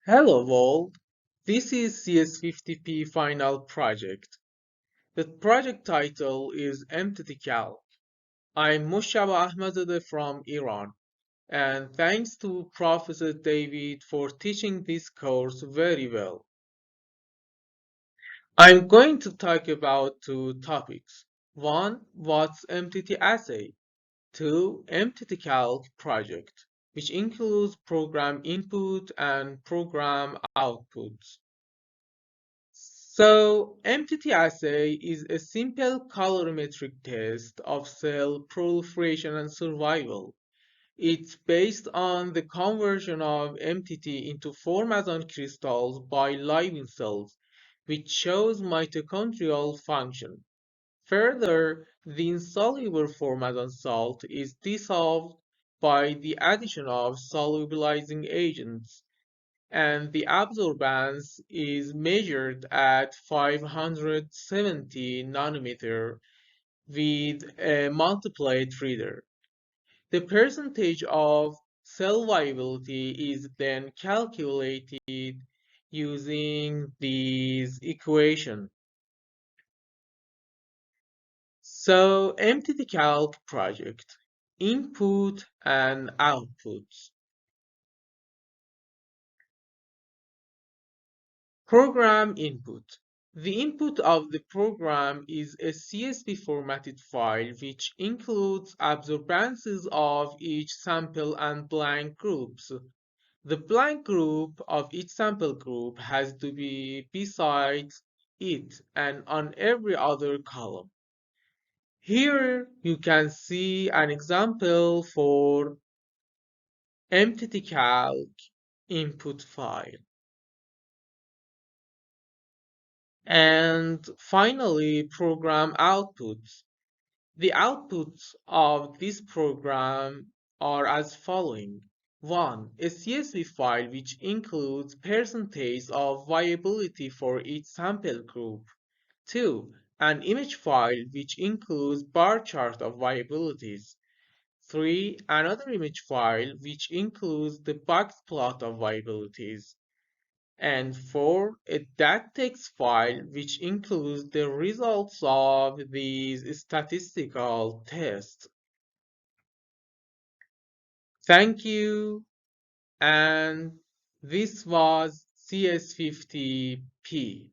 Hello world, this is CS50P final project. The project title is MTTCalc. I'm Mj.A from Iran, and thanks to Professor David for teaching this course very well. I'm going to talk about two topics. One, what's MTTAssay? Two, MTTCalc project, which includes program input and program outputs. So, MTTCalc is a simple colorimetric test of cell proliferation and survival. It's based on the conversion of MTT into formazan crystals by living cells, which shows mitochondrial function. Further, the insoluble formazan salt is dissolved by the addition of solubilizing agents and the absorbance is measured at 570 nanometer with a multiplate reader. The percentage of cell viability is then calculated using these equations. So MTTCalc project, input and outputs. Program input. The input of the program is a CSV formatted file which includes absorbances of each sample and blank groups. The blank group of each sample group has to be besides it and on every other column. Here you can see an example for MTTCalc input file. And finally, program outputs. The outputs of this program are as following. 1. A CSV file which includes percentage of viability for each sample group. 2. An image file which includes bar chart of viabilities. 3. Another image file which includes the box plot of viabilities. And 4. A DAT-text file which includes the results of these statistical tests. Thank you, and this was CS50P.